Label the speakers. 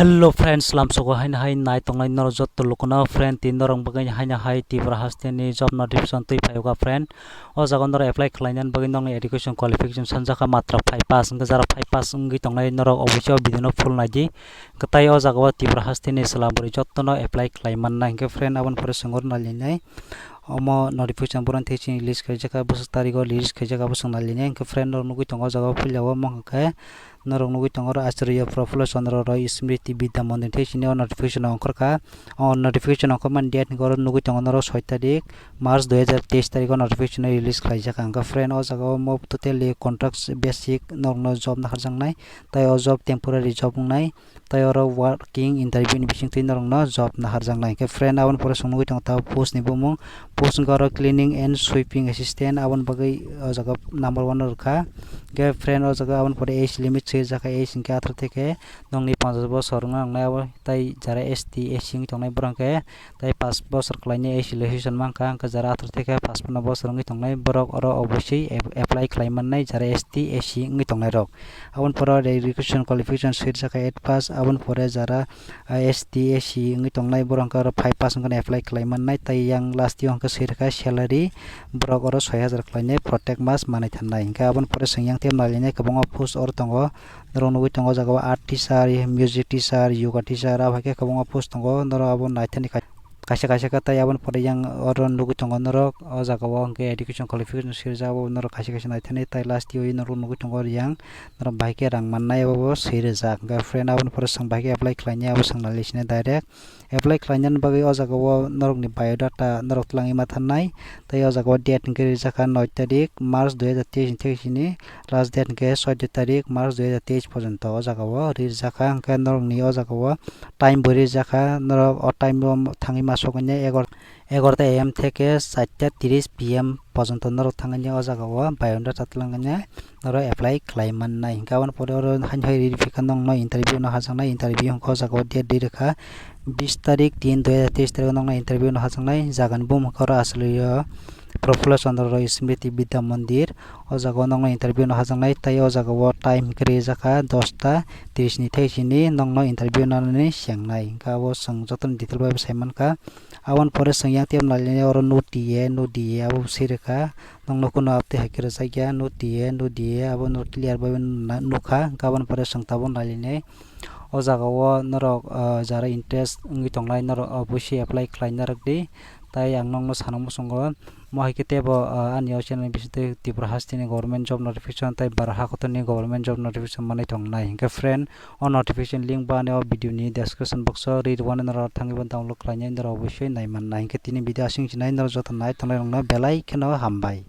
Speaker 1: Hello friends, lam soko hain hain nai tonglai nor jot to lokona friend tin norong bagai haina hai ti brahasteni job notification tui phayoga friend o jagon nor apply khlainan bagai nong education qualification sanjaka matra 5 pass ngka jara 5 pass ngi tonglai norok obisho bidino full naji katai o jago ti brahasteni salaburi jot to no apply khlaiman nai ngka friend abon pore songor nalinai omo notification buran teaching list khaijaka bus tarigo list khaijaka bus nalinai ngka friend nor nugui tongo jago philyawo mongka norok nugui tongo Acharya Profula Chandra Roy Smriti Vidya Mandir teaching notification onkorka on notification onkoman date ngoro nugui tongo noro 6 tarik March 2023 tarik notification release khaijaka angka friend o jaga mo totally contracts basic normal job na kharjangnai tai o job temporary job ngnai tai oro working interview ni bising tin norong no job na kharjangnai ke friend abon pore songnugui tong ta post ni bumung post ngoro cleaning and sweeping assistant abon bagai o jaga number 1 rokha ke friend o jaga abon pore age limit jaka age ingka athar theke nongni 50 bosor ngnai abo tai jara ST age tongnai borangke tai 5 bosor klaini age relation mangka angka jara athar theke 55 bosor ngi tongnai borok oro obosai apply khlaimannai jara ST age ngi tongnai rok abon pore education qualification suit jaka 8 pass abon pore jara ST age ngi tongnai borangka oro 5 pass ngani apply khlaimannai tai yang last year angka sirka salary borok oro 6000 klainai protect mas manai thannai ingka abon pore sengyang tem nalinai kabonga post or tongo norong nugui tongo jaga art teacher music teacher yoga teacher abhaike kabonga post tongo noro abo naithani kaisa kata abon pore yang oron nugui tongo norok o jaga o angke education qualification sirjabo norok kaisa naithani tai last year norok nugui tongo yang norok bhaike rang mannai abo sirjak ga friend abon pore sang bhaike apply khlaini abo sang nalisne direct apply khlainan bagai o jaga o norok ni biodata norok tlangi mathannai tai o jaga o date ngke rijaka 9 tarik March 2023 thekini last date ngke 14 tarik March 2023 porjonto o jaga o rijaka angke norok ni o jaga o time bori jaka norok o time thangi masoknya 11 am থেকে 4:30 pm পর্যন্ত নরক থাঙ্গানি ও জায়গাও বায়োডাটা তলাঙ্গানি নর অ্যাপ্লাই ক্লাইমান্নাই গাবন পরে ওর হানহাই ভেরিফিকেশন নং ইন্টারভিউ ন হাজাংনাই ইন্টারভিউ হংখ জায়গাও ডেট দি রেখা 20 তারিখ 3 2023 তারিখ নং ইন্টারভিউ ন হাজাংনাই জাগান বুম খর আসলে Profula Chandra Roy Smriti Vidya Mandir o jaga nongno interview no hajangnai tai o jaga o time kri jaka 10:30 ni theisini nongno interview nanani sengnai ka o sang joton detail bai saimanka abon pore sangyang tem nalini oro notie abo sireka nongno kuno apte hakira sagya notie abo not clear bai nukha gabon pore sangtabon nalini o jaga o norok jara interest ngi tonglai norok obusi apply khlainarak di tai ang nongno sanamo songo mohike bo ani ochen bisite Tripura hastini government job notification tai barha kotoni government job notification manai tongnai ke friend on notification link ba ne video ni description box read one nor thangi ban download khlainai ndar obosoi nai man nai ke tini video asing chinai ndar jotan nai tonai rongna belai kheno hambai।